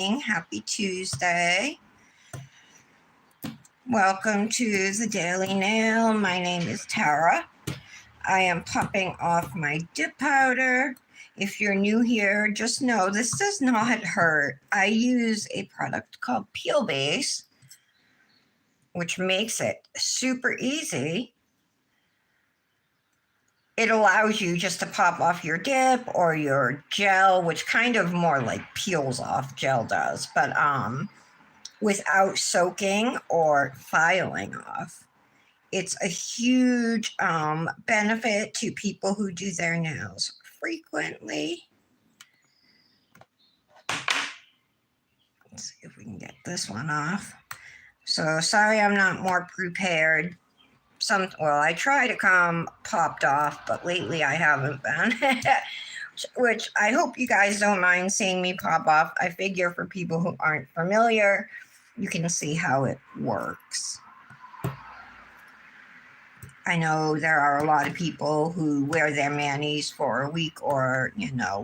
Happy Tuesday. Welcome to the Daily Nail. My name is Tara. I am popping off my dip powder. If you're new here, just know this does not hurt. I use a product called Peel Base, which makes it super easy. It allows you just to pop off your dip or your gel, which kind of more like peels off, gel does, but without soaking or filing off. It's a huge benefit to people who do their nails frequently. Let's see if we can get this one off. So sorry I'm not more prepared. I try to come popped off, but lately I haven't been. Which I hope you guys don't mind seeing me pop off. I figure for people who aren't familiar, you can see how it works. I know there are a lot of people who wear their manis for a week or,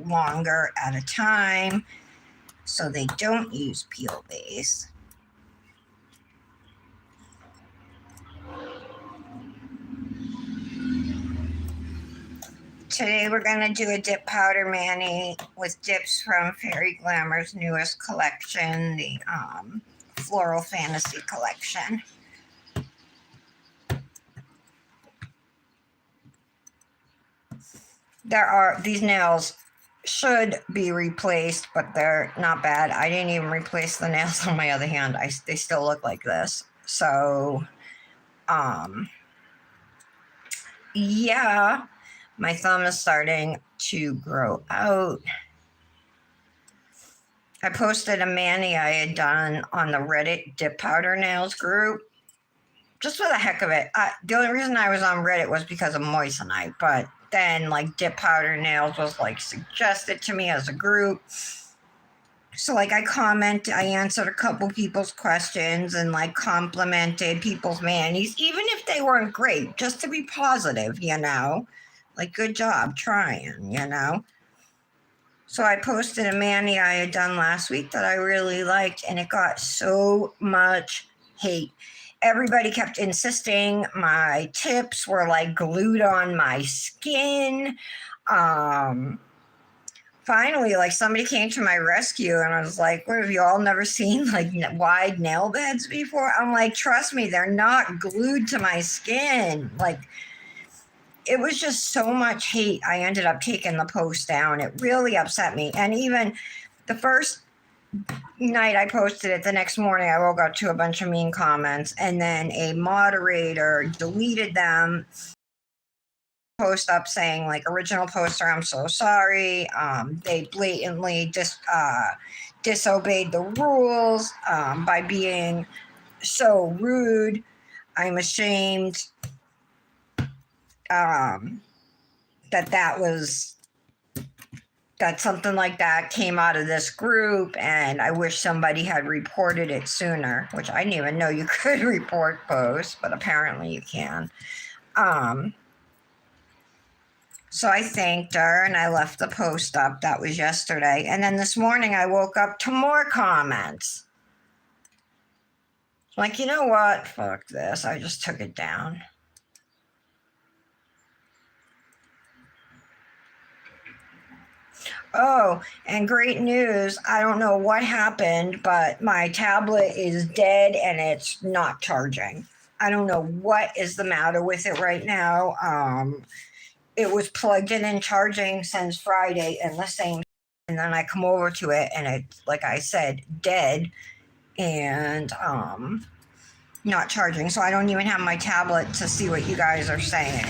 longer at a time, so they don't use Peel Base. Today we're going to do a dip powder mani with dips from Fairy Glamor's newest collection, the Floral Fantasy collection. These nails should be replaced, but they're not bad. I didn't even replace the nails on my other hand. They still look like this. So, yeah, my thumb is starting to grow out. I posted a mani I had done on the Reddit Dip Powder Nails group, just for the heck of it. The only reason I was on Reddit was because of moissanite, but then Dip Powder Nails was suggested to me as a group. So I answered a couple people's questions and complimented people's manis, even if they weren't great, just to be positive, good job trying, So I posted a mani I had done last week that I really liked, and it got so much hate. Everybody kept insisting my tips were glued on my skin. Finally, somebody came to my rescue, and I was like, what, have you all never seen wide nail beds before? I'm like, trust me, they're not glued to my skin. It was just so much hate. I ended up taking the post down. It really upset me. And even the first night I posted it, the next morning I woke up to a bunch of mean comments, and then a moderator deleted them. Post up saying original poster, I'm so sorry. They blatantly disobeyed the rules by being so rude. I'm ashamed that something like that came out of this group, and I wish somebody had reported it sooner, which I didn't even know you could report posts, but apparently you can. So I thanked her and I left the post up. That was yesterday. And then this morning I woke up to more comments. You know what? Fuck this. I just took it down. Oh, and great news. I don't know what happened, but my tablet is dead and it's not charging. I don't know what is the matter with it right now. It was plugged in and charging since Friday and the same. And then I come over to it and it's, like I said, dead and not charging. So I don't even have my tablet to see what you guys are saying.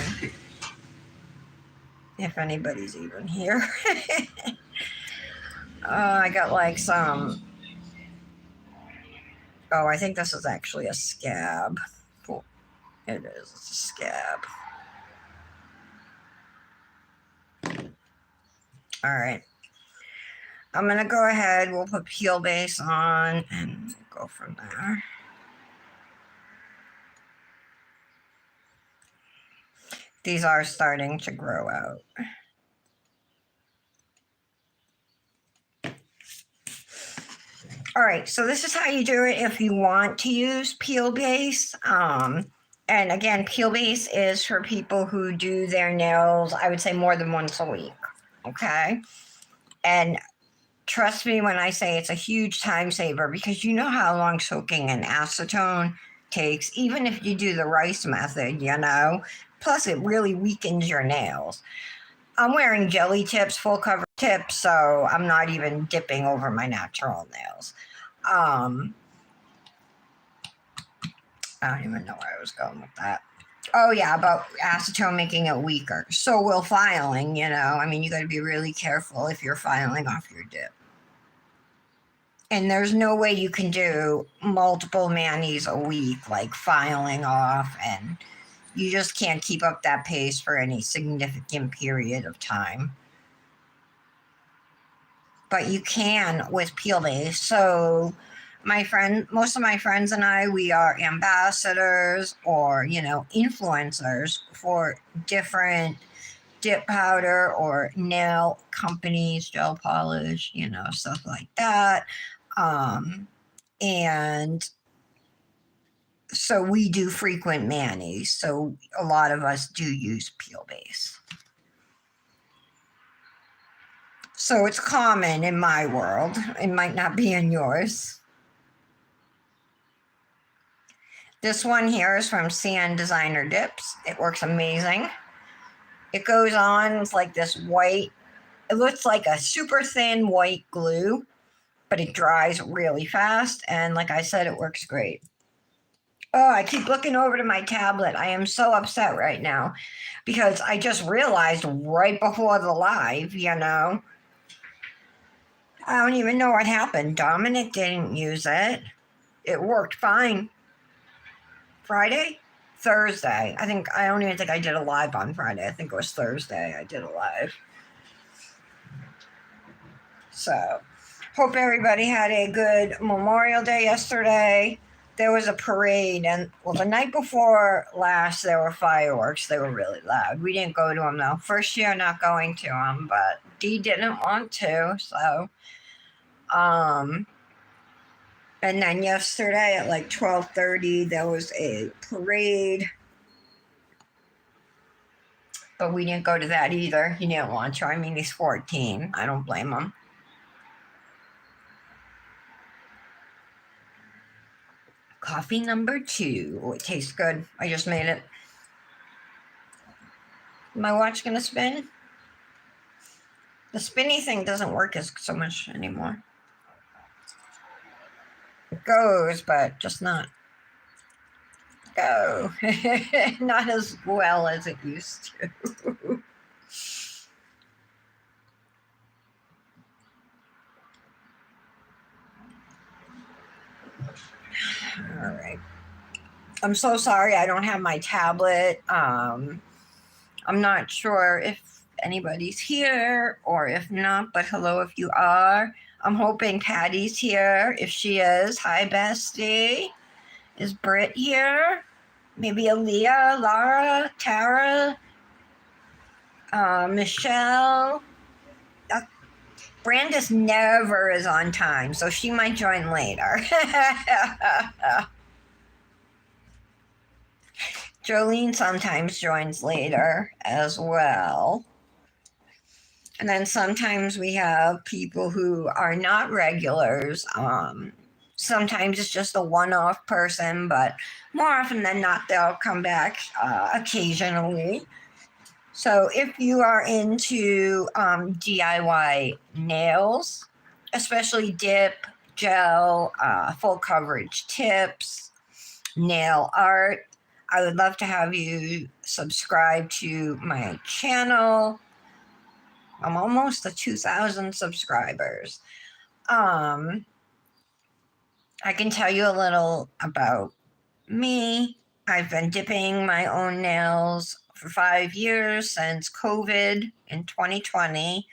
If anybody's even here. I got some. Oh, I think this is actually a scab. It is. It's a scab. All right. I'm going to go ahead. We'll put Peel Base on and go from there. These are starting to grow out. All right, so this is how you do it if you want to use peel base. And again, peel base is for people who do their nails, I would say more than once a week. Okay. And trust me when I say it's a huge time saver because you know how long soaking in acetone takes, even if you do the rice method, you know. Plus, it really weakens your nails. I'm wearing jelly tips, full cover tips, so I'm not even dipping over my natural nails. Um, I don't even know where I was going with that. Oh yeah, about acetone making it weaker. So will filing, you know. I mean, you got to be really careful if you're filing off your dip. And there's no way you can do multiple manis a week, like filing off, and you just can't keep up that pace for any significant period of time. But you can with peel base. So most of my friends and I, we are ambassadors or, you know, influencers for different dip powder or nail companies, gel polish, you know, stuff like that. And so we do frequent manis. So a lot of us do use peel base. So it's common in my world. It might not be in yours. This one here is from CN Designer Dips. It works amazing. It goes on, it's like this white, it looks like a super thin white glue, but it dries really fast. And like I said, it works great. Oh, I keep looking over to my tablet. I am so upset right now because I just realized right before the live, you know, I don't even know what happened. Dominic didn't use it. It worked fine. Friday? Thursday. I don't even think I did a live on Friday. I think it was Thursday I did a live. So, hope everybody had a good Memorial Day yesterday. There was a parade, and well, the night before last, there were fireworks. They were really loud. We didn't go to them though. First year, not going to them, but Dee didn't want to, so. And then yesterday at like 12:30, there was a parade, but we didn't go to that either. He didn't want to. I mean, he's 14. I don't blame him. Coffee number 2. Oh, it tastes good. I just made it. My watch gonna spin? The spinny thing doesn't work as so much anymore. It goes, but just not go. Not as well as it used to. All right. I'm so sorry I don't have my tablet. I'm not sure if anybody's here or if not, but hello if you are. I'm hoping Patty's here. If she is, hi, bestie. Is Britt here? Maybe Aaliyah, Lara, Tara, Michelle. Brandis never is on time, so she might join later. Jolene sometimes joins later as well. And then sometimes we have people who are not regulars. Sometimes it's just a one-off person, but more often than not, they'll come back occasionally. So if you are into DIY nails, especially dip, gel, full coverage tips, nail art, I would love to have you subscribe to my channel. I'm almost to 2,000 subscribers. I can tell you a little about me. I've been dipping my own nails for 5 years since COVID in 2020.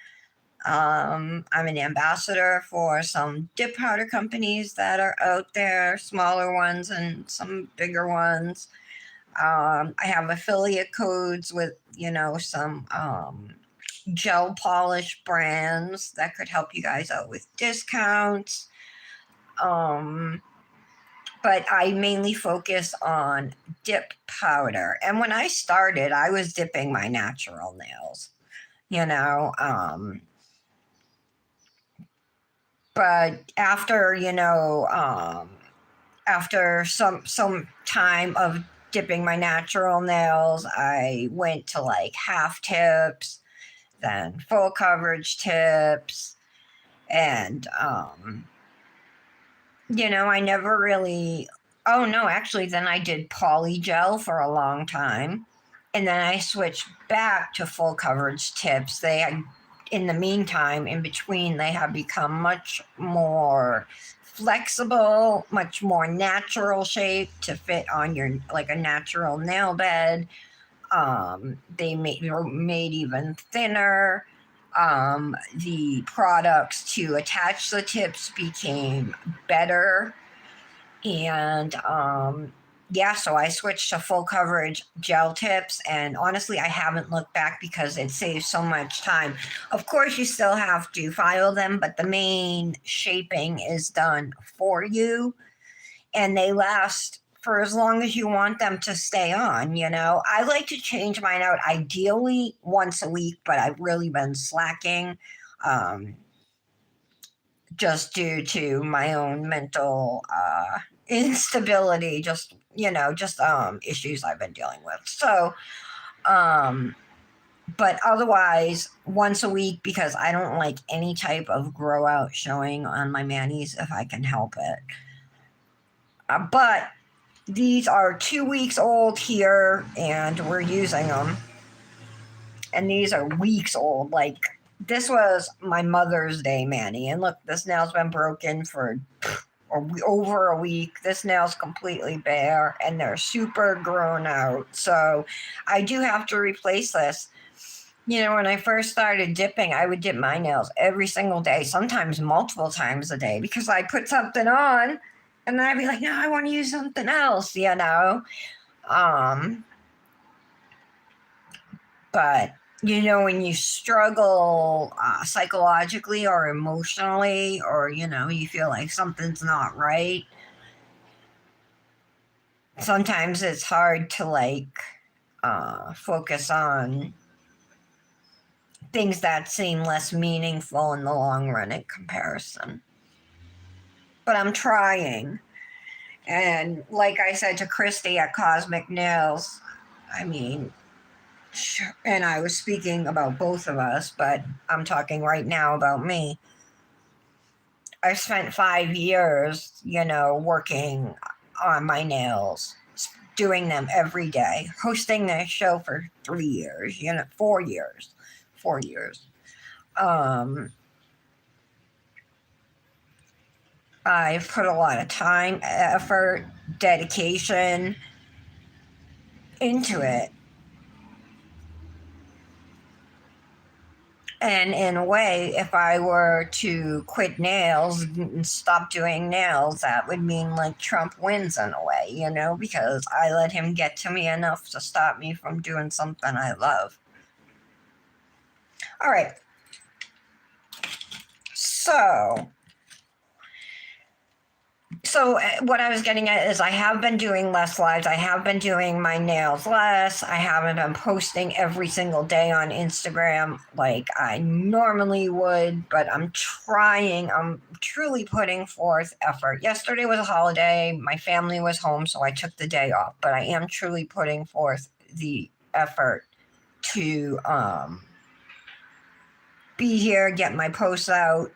I'm an ambassador for some dip powder companies that are out there, smaller ones and some bigger ones. I have affiliate codes with, you know, some gel polish brands that could help you guys out with discounts. but I mainly focus on dip powder. And when I started, I was dipping my natural nails, you know. But after, after some time of dipping my natural nails, I went to like half tips, then full coverage tips, and I never really. Oh no, actually, then I did poly gel for a long time, and then I switched back to full coverage tips. They had, in the meantime, in between, they have become much more flexible, much more natural shape to fit on your like a natural nail bed. Were made even thinner. The products to attach the tips became better. And yeah, so I switched to full coverage gel tips. And honestly, I haven't looked back because it saves so much time. Of course, you still have to file them, but the main shaping is done for you, and they last for as long as you want them to stay on. I like to change mine out ideally once a week, but I've really been slacking, um, just due to my own mental instability, just issues I've been dealing with. So, um, but otherwise, once a week, because I don't like any type of grow out showing on my manis if I can help it. But these are 2 weeks old here, and we're using them. And these are weeks old. Like, this was my Mother's Day mani. And look, this nail's been broken for over a week. This nail's completely bare, and they're super grown out. So I do have to replace this. When I first started dipping, I would dip my nails every single day, sometimes multiple times a day, because I put something on and then I'd be like, no, I want to use something else. But when you struggle psychologically or emotionally, or you feel like something's not right, sometimes it's hard to focus on things that seem less meaningful in the long run in comparison. But I'm trying. And like I said to Christy at Cosmic Nails, I mean, and I was speaking about both of us, but I'm talking right now about me. I spent 5 years, working on my nails, doing them every day, hosting this show for 3 years, 4 years. 4 years. I've put a lot of time, effort, dedication into it. And in a way, if I were to quit nails and stop doing nails, that would mean like Trump wins in a way, because I let him get to me enough to stop me from doing something I love. All right. So what I was getting at is I have been doing less lives. I have been doing my nails less. I haven't been posting every single day on Instagram like I normally would, but I'm trying. I'm truly putting forth effort. Yesterday was a holiday. My family was home, so I took the day off, but I am truly putting forth the effort to be here, get my posts out.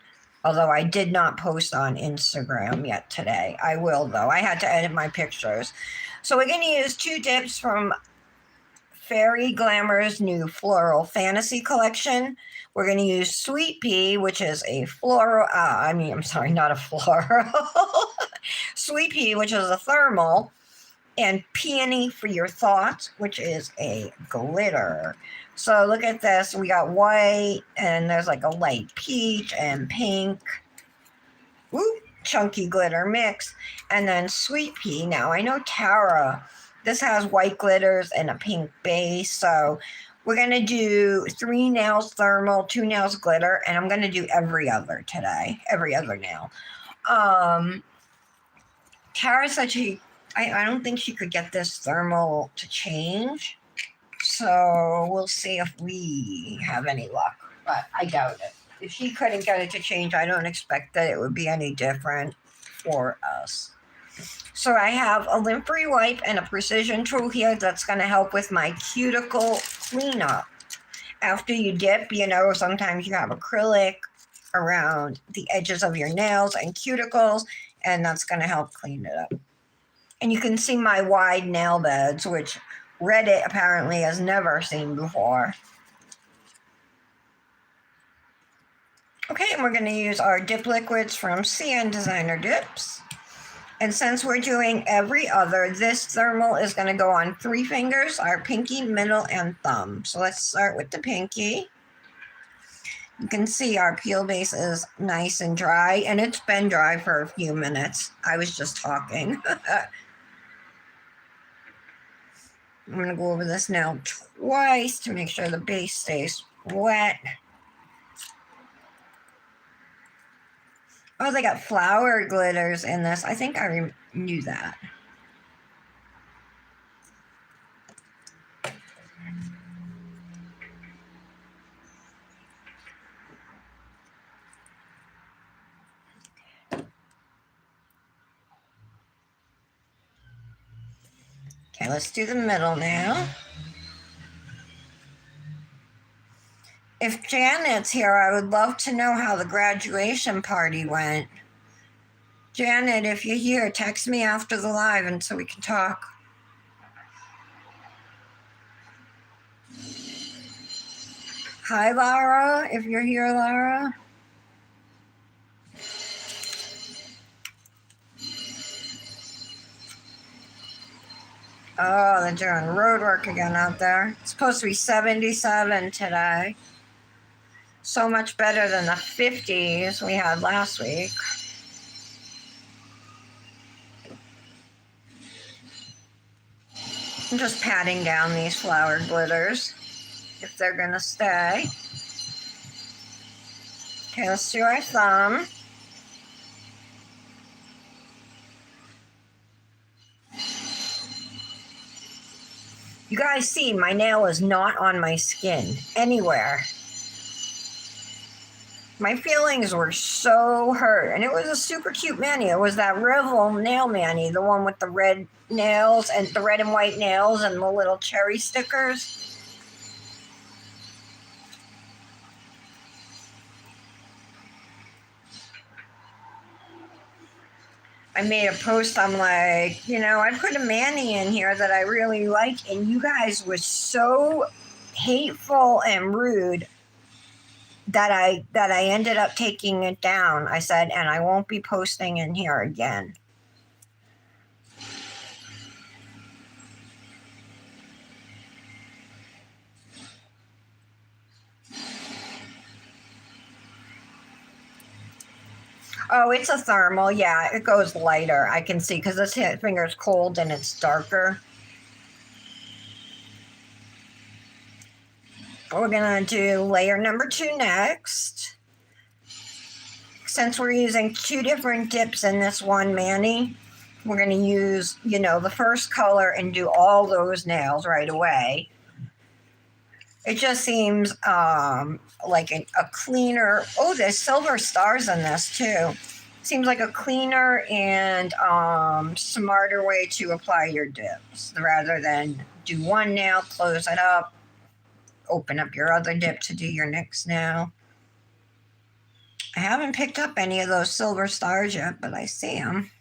Although I did not post on Instagram yet today. I will, though. I had to edit my pictures. So we're going to use 2 dips from Fairy Glamor's new Floral Fantasy collection. We're going to use Sweet Pea, which is a floral, I'm sorry, not a floral. Sweet Pea, which is a thermal. And Peony for Your Thoughts, which is a glitter. So look at this. We got white, and there's like a light peach and pink. Woo! Chunky glitter mix. And then Sweet Pea. Now, I know Tara, this has white glitters and a pink base. So we're going to do 3 nails thermal, 2 nails glitter, and I'm going to do every other today. Every other nail. Tara said I don't think she could get this thermal to change. So we'll see if we have any luck, but I doubt it. If she couldn't get it to change, I don't expect that it would be any different for us. So I have a lint-free wipe and a precision tool here that's going to help with my cuticle cleanup. After you dip, sometimes you have acrylic around the edges of your nails and cuticles, and that's going to help clean it up. And you can see my wide nail beds, which Reddit apparently has never seen before. Okay, and we're going to use our dip liquids from CN Designer Dips. And since we're doing every other, this thermal is going to go on 3 fingers, our pinky, middle, and thumb. So let's start with the pinky. You can see our peel base is nice and dry, and it's been dry for a few minutes. I was just talking. I'm going to go over this now twice to make sure the base stays wet. Oh, they got flower glitters in this. I think I knew that. Okay, let's do the middle now. If Janet's here, I would love to know how the graduation party went. Janet, if you're here, text me after the live and so we can talk. Hi, Lara, if you're here, Lara. Oh, they're doing road work again out there. It's supposed to be 77 today. So much better than the 50s we had last week. I'm just patting down these flower glitters if they're going to stay. Okay, let's do our thumb. You guys see, my nail is not on my skin anywhere. My feelings were so hurt, and it was a super cute mani. It was that Revel nail mani, the one with the red nails and the red and white nails and the little cherry stickers. I made a post. I'm like, I put a mani in here that I really like, and you guys were so hateful and rude that I ended up taking it down. I said, and I won't be posting in here again. Oh, it's a thermal. Yeah, it goes lighter. I can see because this finger is cold and it's darker. We're going to do layer number 2 next. Since we're using 2 different dips in this one mani, we're going to use, the first color and do all those nails right away. It just seems like a cleaner. Oh, there's silver stars in this too. Seems like a cleaner and smarter way to apply your dips rather than do one nail, close it up, open up your other dip to do your next nail. I haven't picked up any of those silver stars yet, but I see them.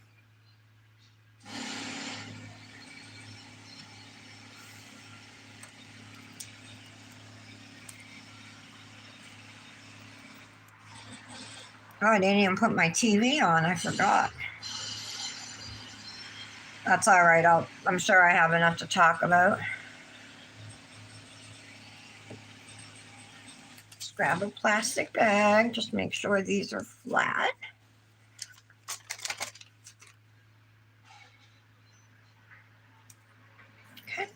Oh, I didn't even put my TV on. I forgot. That's all right. I'm sure I have enough to talk about. Just grab a plastic bag. Just make sure these are flat. Okay.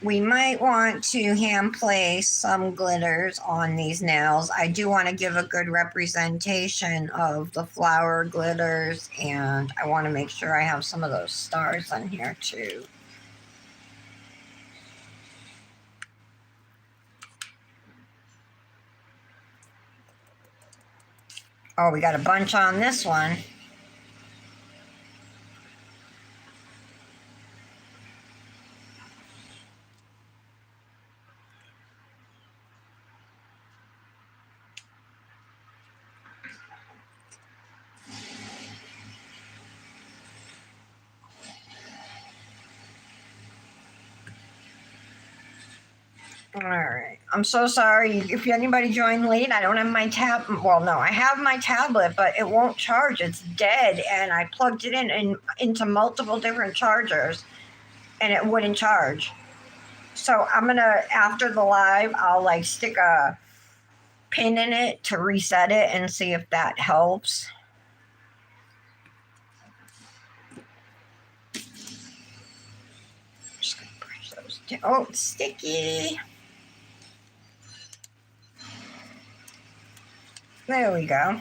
We might want to hand place some glitters on these nails. I do want to give a good representation of the flower glitters, and I want to make sure I have some of those stars on here too. Oh, we got a bunch on this one. All right. I'm so sorry. If anybody joined late, I don't have my tab. Well, no, I have my tablet, but it won't charge. It's dead, and I plugged it into multiple different chargers, and it wouldn't charge. So I'm gonna, after the live, I'll like stick a pin in it to reset it and see if that helps. Just gonna brush those down. Oh, it's sticky. There we go.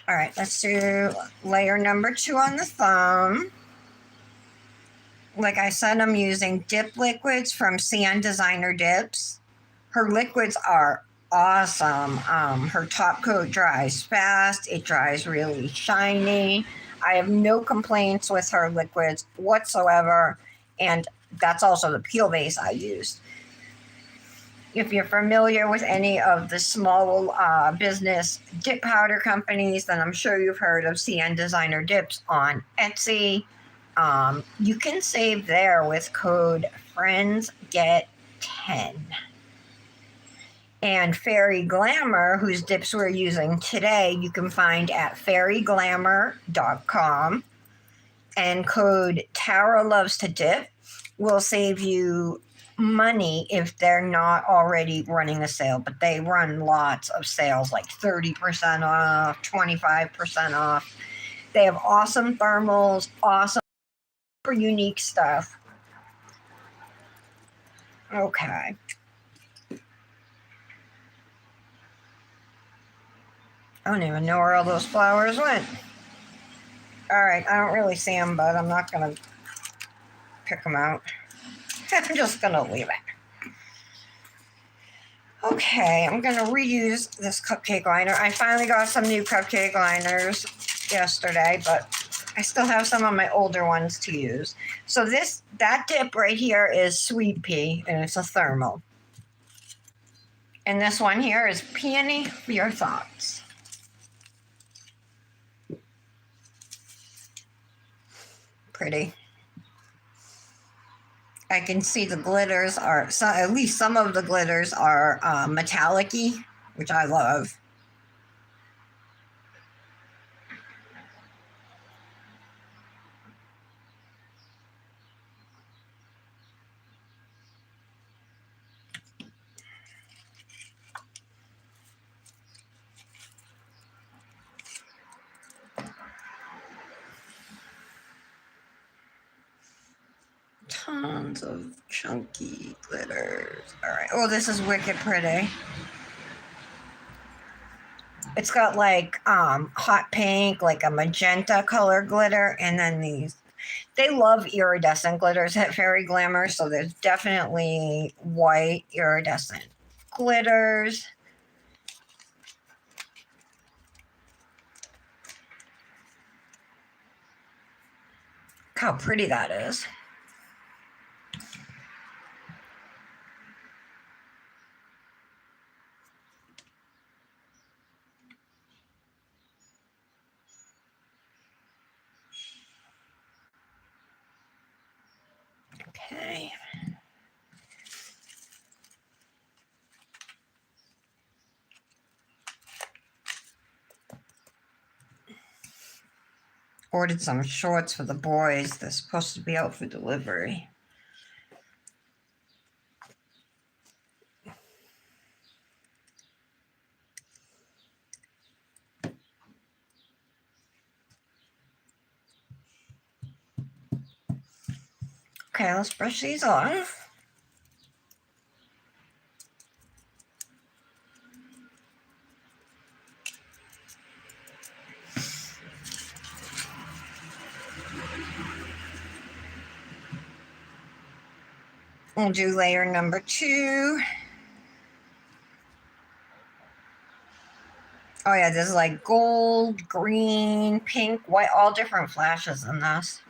All right, let's do layer number 2 on the thumb. Like I said, I'm using dip liquids from CN Designer Dips. Her liquids are awesome. Her top coat dries fast. It dries really shiny. I have no complaints with her liquids whatsoever. And that's also the peel base I used. If you're familiar with any of the small business dip powder companies, then I'm sure you've heard of CN Designer Dips on Etsy. You can save there with code FRIENDSGET10. And Fairy Glamour, whose dips we're using today, you can find at fairyglamour.com. And code Tara Loves to Dip will save you money if they're not already running a sale, but they run lots of sales, like 30% off, 25% off. They have awesome thermals, awesome, super unique stuff. Okay. I don't even know where all those flowers went. All right, I don't really see them, but I'm not going to pick them out. I'm just going to leave it. Okay, I'm going to reuse this cupcake liner. I finally got some new cupcake liners yesterday, but I still have some of my older ones to use. So that dip right here is Sweet Pea, and it's a thermal. And this one here is Peony for Your Thoughts. Pretty. I can see the glitters are, so at least some of the glitters are metallic-y, which I love. Tons of chunky glitters. All right. Oh, this is wicked pretty. It's got like hot pink, like a magenta color glitter, and then these. They love iridescent glitters at Fairy Glamour, so there's definitely white iridescent glitters. Look how pretty that is. Okay. ordered some shorts for the boys. They're supposed to be out for delivery. Okay, let's brush these off. We'll do layer number 2. Oh yeah, there's like gold, green, pink, white, all different flashes in this.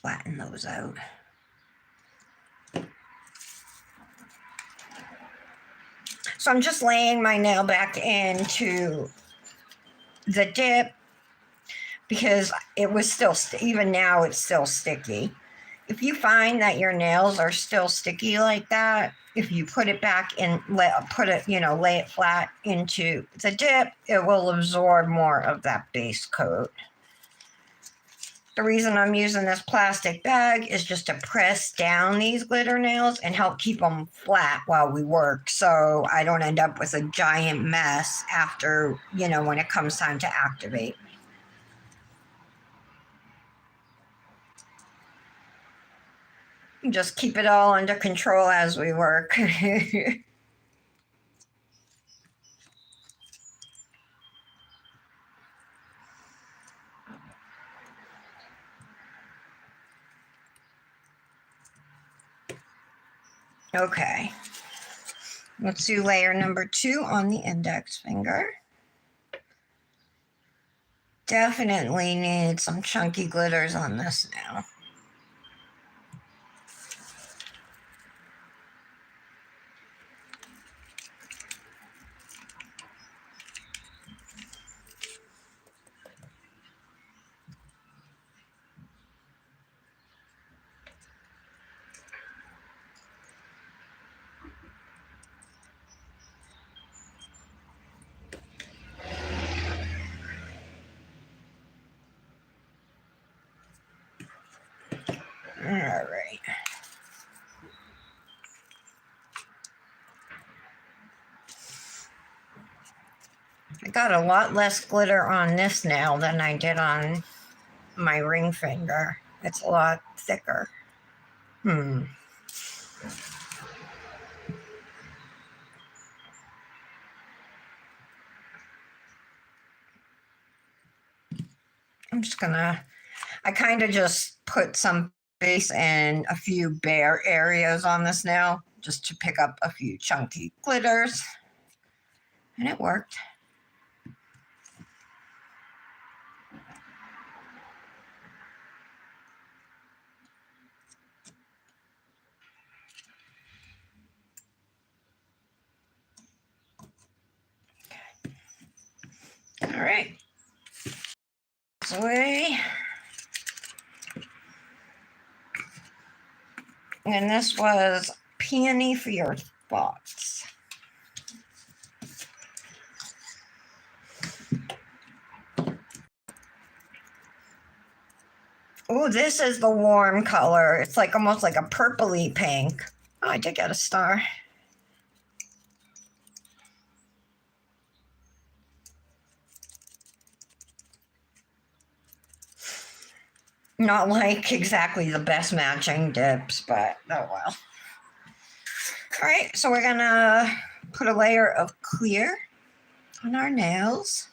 Flatten those out. So I'm just laying my nail back into the dip because it was still, even now it's still sticky. If you find that your nails are still sticky like that, if you put it back and lay it flat into the dip, it will absorb more of that base coat. The reason I'm using this plastic bag is just to press down these glitter nails and help keep them flat while we work, so I don't end up with a giant mess after, when it comes time to activate. Just keep it all under control as we work. Okay. Let's do layer number 2 on the index finger. Definitely need some chunky glitters on this now. All right. I got a lot less glitter on this nail than I did on my ring finger. It's a lot thicker. I'm just gonna, I kind of just put some base and a few bare areas on this nail just to pick up a few chunky glitters. And it worked. All right. This way. And this was Peony for Your Thoughts. Oh, this is the warm color. It's like almost like a purpley pink. Oh, I did get a star. Not like exactly the best matching dips, but oh well. All right, so we're gonna put a layer of clear on our nails.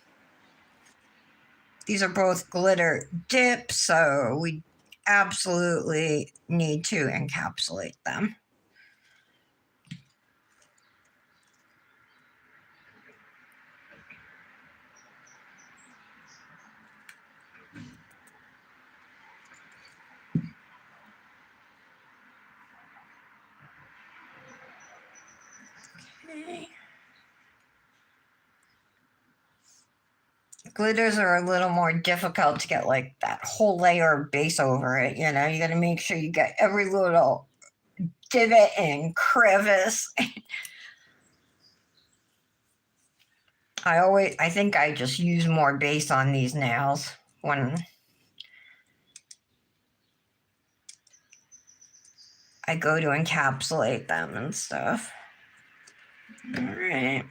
These are both glitter dips, so we absolutely need to encapsulate them. Okay. Glitters are a little more difficult to get like that whole layer of base over it. You know, you got to make sure you get every little divot and crevice. I think I just use more base on these nails when I go to encapsulate them and stuff. All right.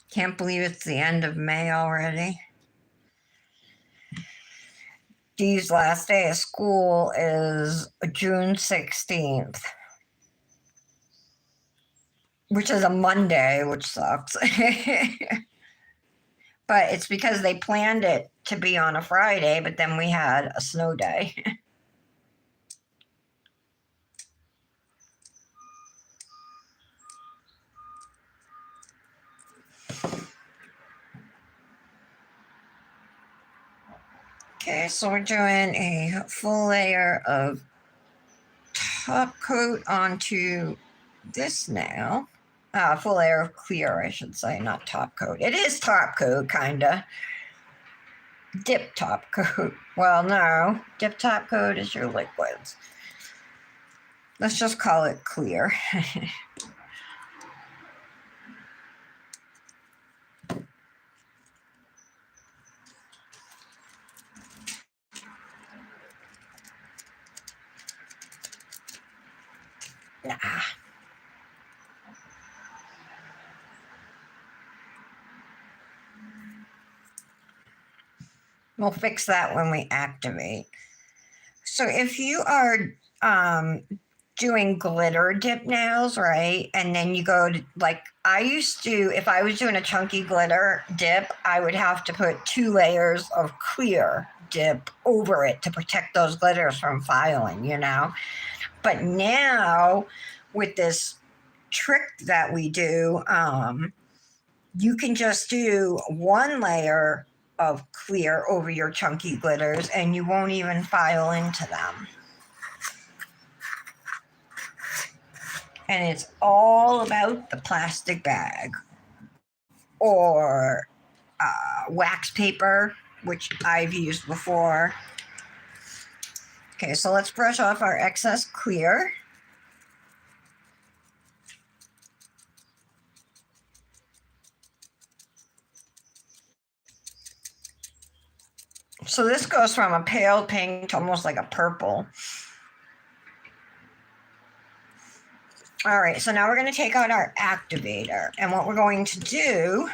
Can't believe it's the end of May already. Dee's last day of school is June 16th, which is a Monday, which sucks. But it's because they planned it to be on a Friday, but then we had a snow day. Okay, so we're doing a full layer of top coat onto this nail. Full layer of clear, I should say, not top coat. It is top coat, kinda. Dip top coat. Well, no, dip top coat is your liquids. Let's just call it clear. Nah. We'll fix that when we activate. So if you are doing glitter dip nails, right? And then you go to, like, I used to, if I was doing a chunky glitter dip, I would have to put 2 layers of clear dip over it to protect those glitters from filing, you know? But now with this trick that we do, you can just do 1 layer of clear over your chunky glitters and you won't even file into them. And it's all about the plastic bag or wax paper, which I've used before. Okay, so let's brush off our excess clear. So this goes from a pale pink to almost like a purple. All right, so now we're going to take out our activator. And what we're going to do,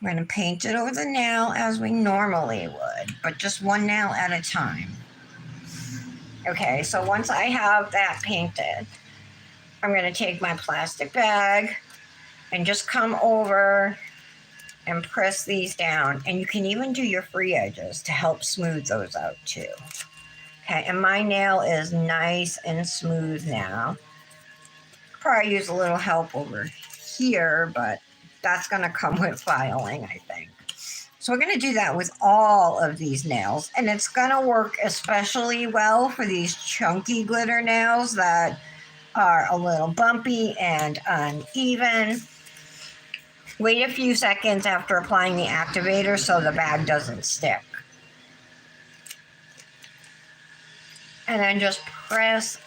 we're going to paint it over the nail as we normally would, but just 1 nail at a time. Okay, so once I have that painted, I'm going to take my plastic bag and just come over and press these down. And you can even do your free edges to help smooth those out too. Okay, and my nail is nice and smooth now. Probably use a little help over here, but that's going to come with filing, I think. So we're going to do that with all of these nails, and it's going to work especially well for these chunky glitter nails that are a little bumpy and uneven. Wait a few seconds after applying the activator so the bag doesn't stick. And then just press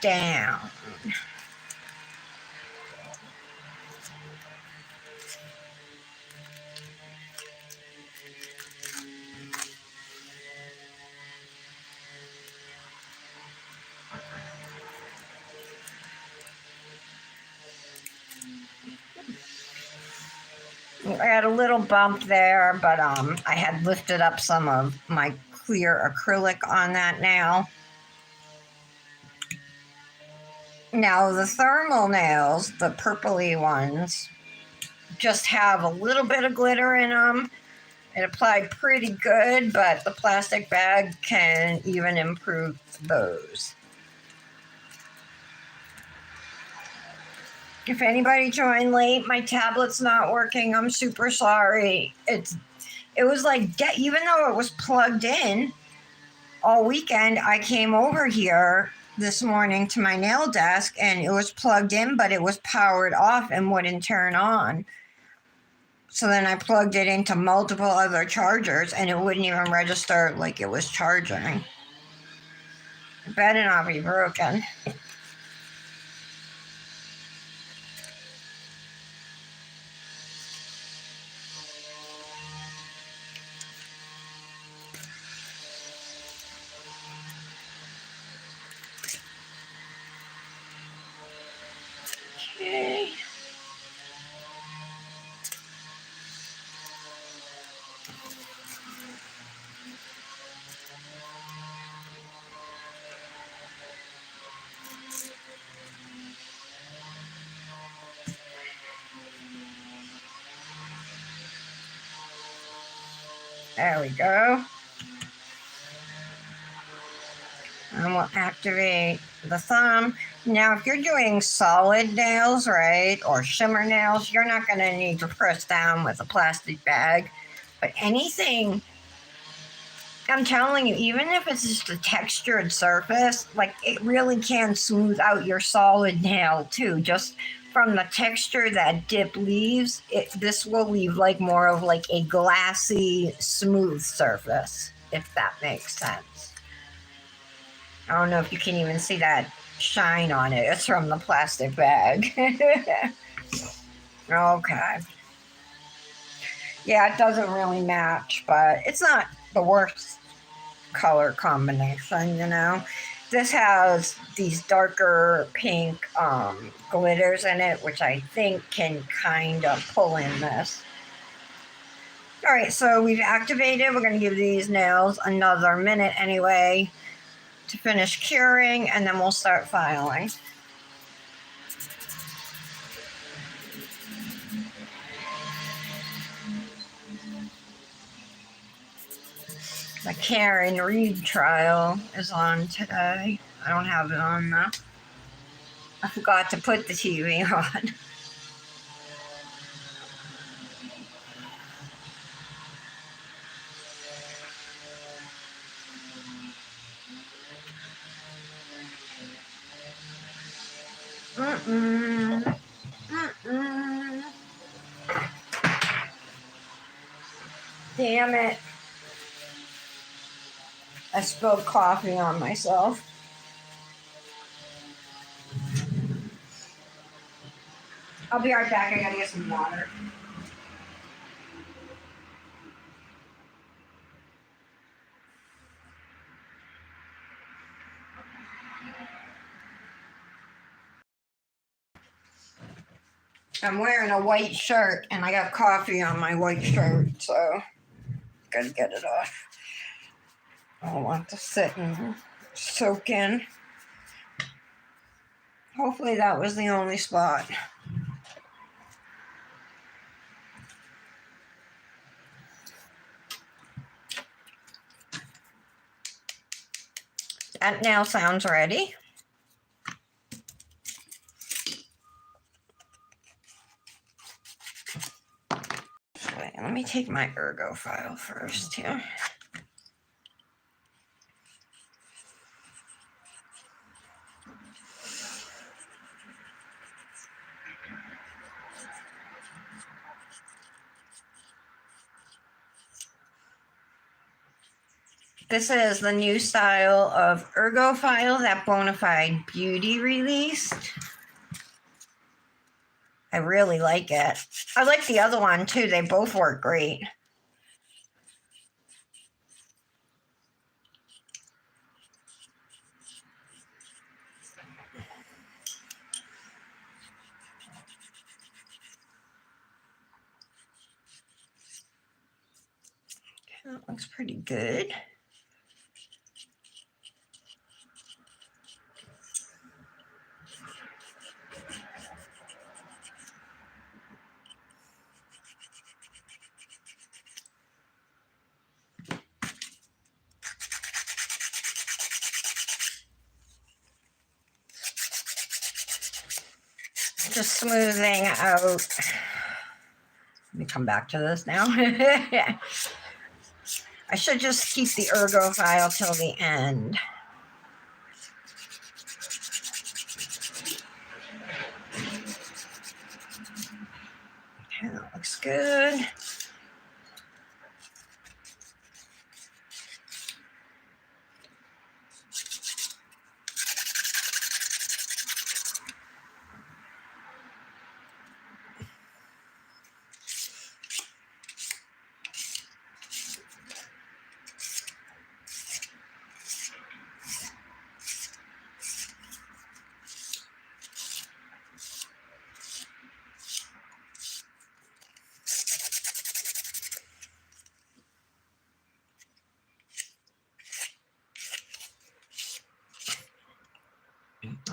down. I had a little bump there, but I had lifted up some of my clear acrylic on that nail. Now the thermal nails, the purpley ones, just have a little bit of glitter in them. It applied pretty good, but the plastic bag can even improve those. If anybody joined late, my tablet's not working. I'm super sorry. It was like even though it was plugged in all weekend, I came over here this morning to my nail desk and it was plugged in, but it was powered off and wouldn't turn on. So then I plugged it into multiple other chargers and it wouldn't even register like it was charging. It better not be broken. Okay. There we go. And we'll activate the thumb. Now, if you're doing solid nails, right, or shimmer nails, you're not going to need to press down with a plastic bag. But anything, I'm telling you, even if it's just a textured surface, like it really can smooth out your solid nail too. Just from the texture that dip leaves, this will leave like more of like a glassy, smooth surface, if that makes sense. I don't know if you can even see that shine on it. It's from the plastic bag. Okay. Yeah, it doesn't really match, but it's not the worst color combination, you know. This has these darker pink glitters in it, which I think can kind of pull in this. All right, so we've activated. We're going to give these nails another minute anyway to finish curing, and then we'll start filing. The Karen Reed trial is on today. I don't have it on though. I forgot to put the TV on. Mm-mm. Mm-mm. Damn it. I spilled coffee on myself. I'll be right back. I gotta get some water. I'm wearing a white shirt and I got coffee on my white shirt, so gotta get it off. I don't want to sit and soak in. Hopefully that was the only spot. That nail sounds ready. Wait, let me take my ergo file first here. This is the new style of ergo file that Bonafide Beauty released. I really like it. I like the other one too. They both work great. That looks pretty good. just smoothing out. Let me come back to this now. I should just keep the ergo file till the end. Okay, that looks good.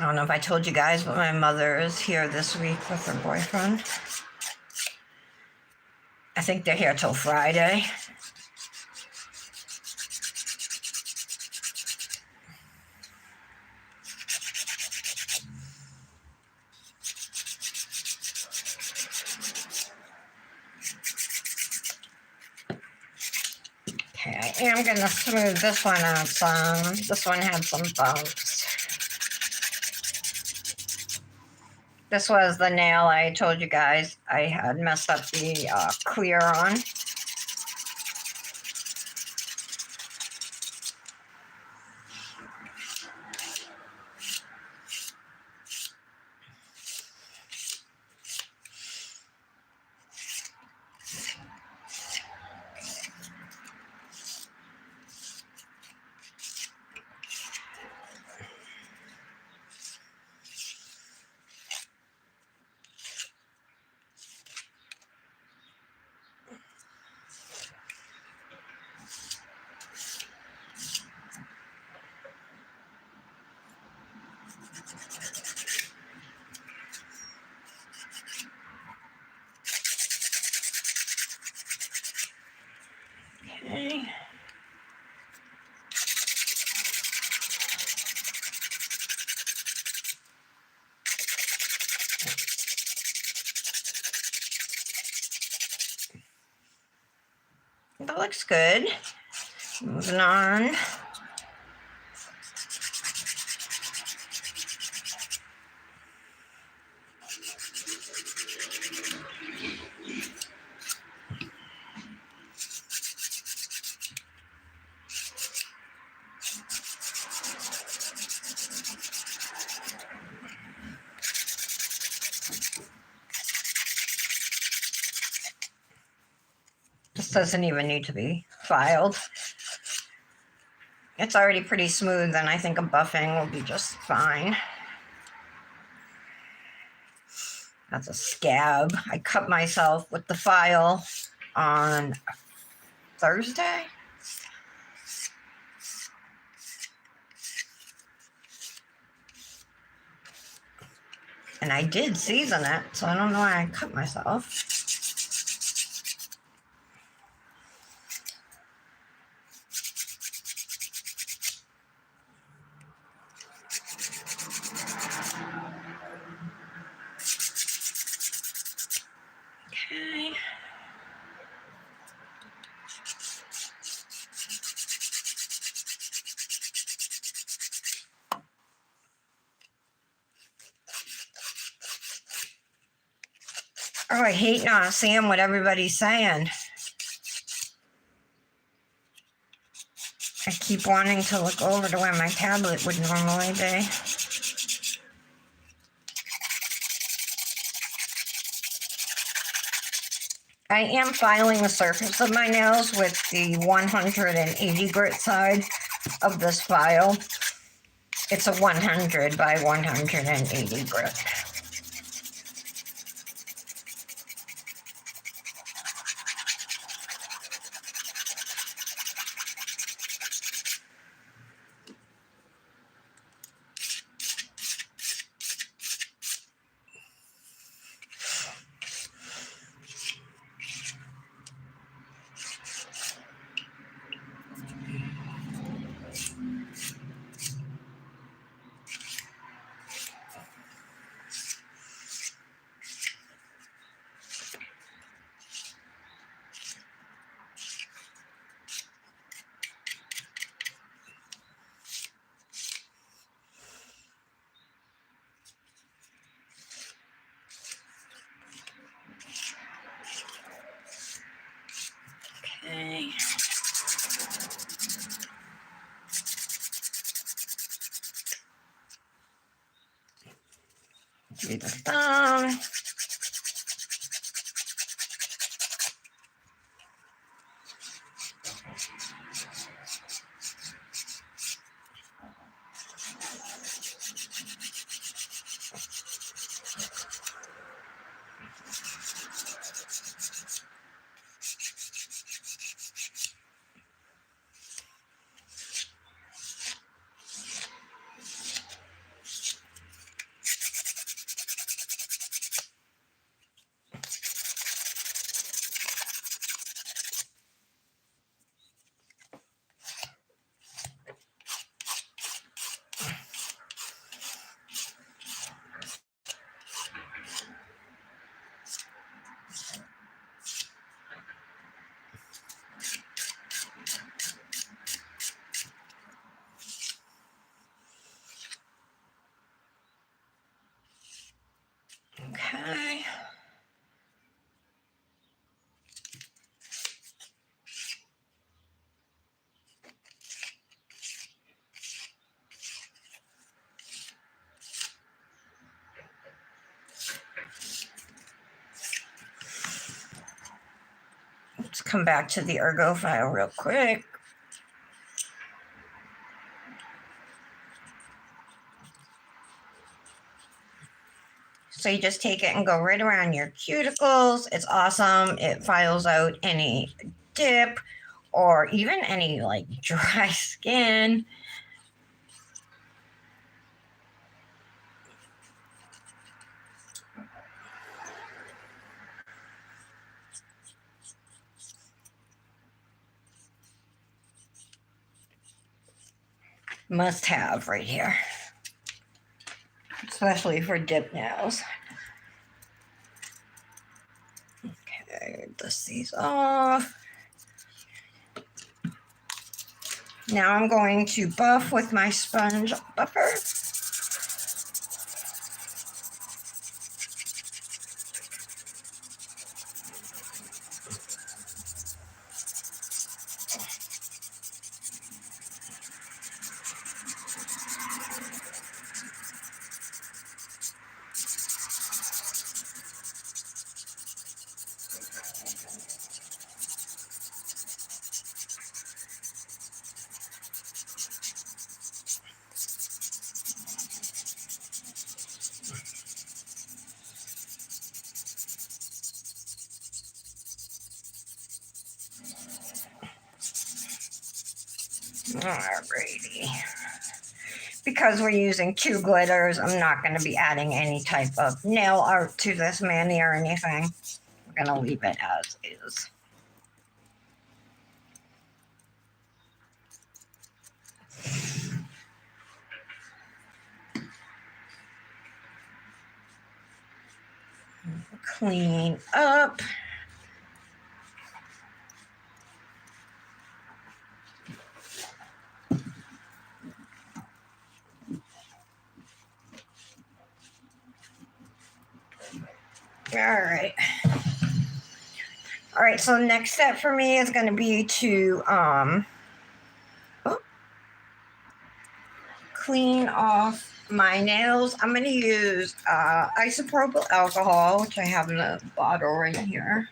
I don't know if I told you guys, but my mother is here this week with her boyfriend. I think they're here till Friday. Okay, I am going to smooth this one out some. This one had some bumps. This was the nail I told you guys I had messed up the clear on. Okay. That looks good. Moving on. This doesn't even need to be filed. It's already pretty smooth, and I think a buffing will be just fine. That's a scab. I cut myself with the file on Thursday. And I did season it, so I don't know why I cut myself. Okay. Oh, I hate not seeing what everybody's saying. I keep wanting to look over to where my tablet would normally be. I am filing the surface of my nails with the 180 grit side of this file. It's a 100 by 180 grit. Okay. Do the thumb. Okay. Let's come back to the ergo file real quick. So you just take it and go right around your cuticles. It's awesome. It files out any dip or even any like dry skin. Must have right here, especially for dip nails. Okay, dust these off. Now I'm going to buff with my sponge buffer. Alrighty. Because we're using two glitters, I'm not going to be adding any type of nail art to this mani or anything. We're going to leave it as is. Clean up. All right, so the next step for me is going to be to clean off my nails. I'm going to use isopropyl alcohol, which I have in a bottle right here.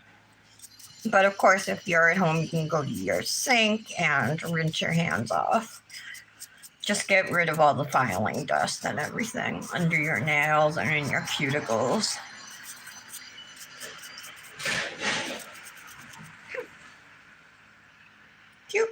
But of course, if you're at home, you can go to your sink and rinse your hands off. Just get rid of all the filing dust and everything under your nails and in your cuticles. Cute.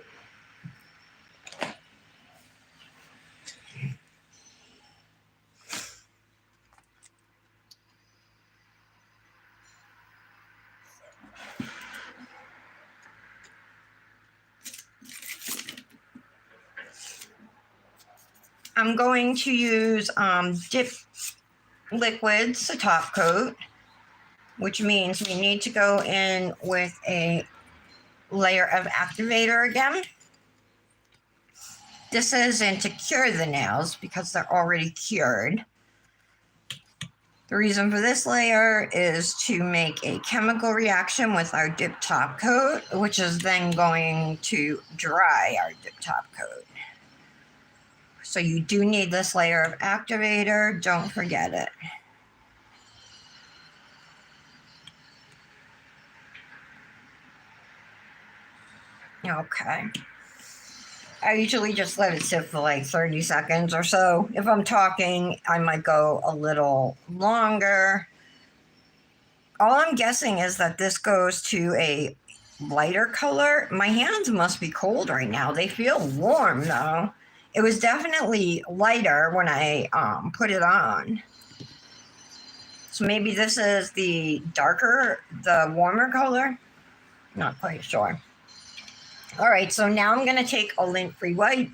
I'm going to use dip liquids to top coat, which means we need to go in with a layer of activator again. This isn't to cure the nails because they're already cured. The reason for this layer is to make a chemical reaction with our dip top coat, which is then going to dry our dip top coat. So you do need this layer of activator. Don't forget it. Okay. I usually just let it sit for like 30 seconds or so. If I'm talking, I might go a little longer. All I'm guessing is that this goes to a lighter color. My hands must be cold right now. They feel warm though. It was definitely lighter when I put it on. So maybe this is the warmer color. Not quite sure. All right, so now I'm going to take a lint-free wipe,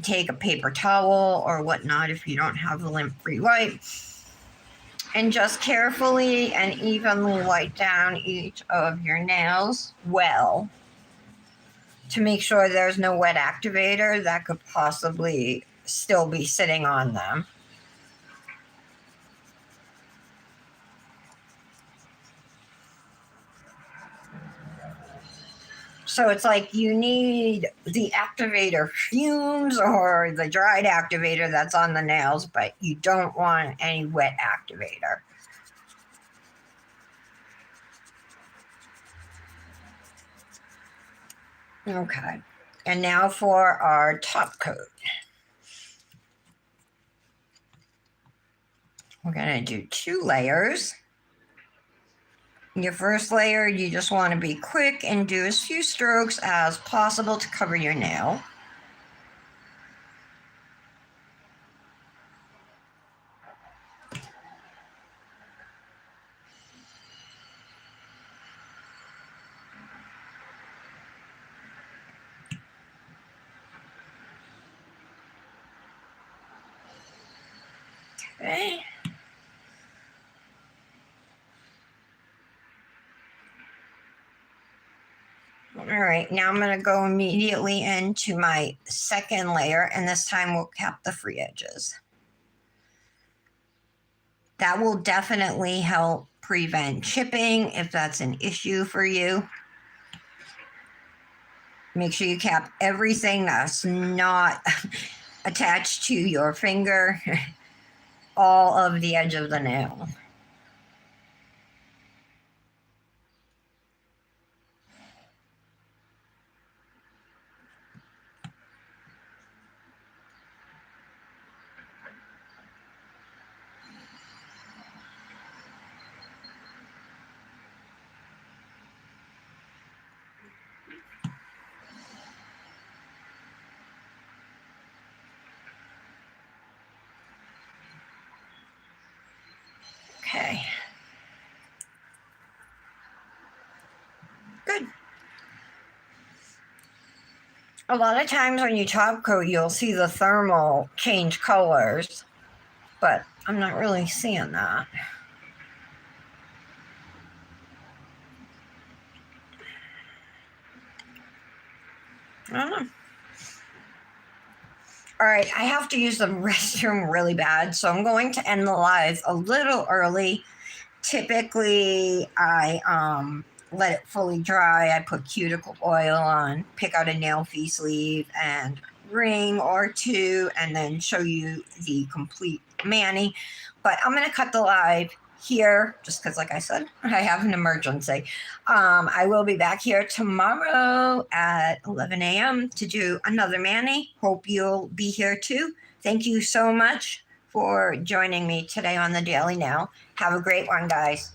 take a paper towel or whatnot if you don't have a lint-free wipe, and just carefully and evenly wipe down each of your nails well to make sure there's no wet activator that could possibly still be sitting on them. So it's like you need the activator fumes or the dried activator that's on the nails, but you don't want any wet activator. Okay, and now for our top coat. We're going to do 2 layers. Your first layer, you just want to be quick and do as few strokes as possible to cover your nail. Okay. All right, now I'm going to go immediately into my second layer, and this time we'll cap the free edges. That will definitely help prevent chipping if that's an issue for you. Make sure you cap everything that's not attached to your finger, all of the edge of the nail. Okay. Good. A lot of times when you top coat, you'll see the thermal change colors, but I'm not really seeing that. I don't know. All right, I have to use the restroom really bad, so I'm going to end the live a little early. Typically, I let it fully dry. I put cuticle oil on, pick out a nail fee sleeve and ring or 2, and then show you the complete mani. But I'm going to cut the live here just because, like I said, I have an emergency. I will be back here tomorrow at 11 a.m. to do another mani. Hope you'll be here too. Thank you so much for joining me today on the Daily Nail. Have a great one, guys.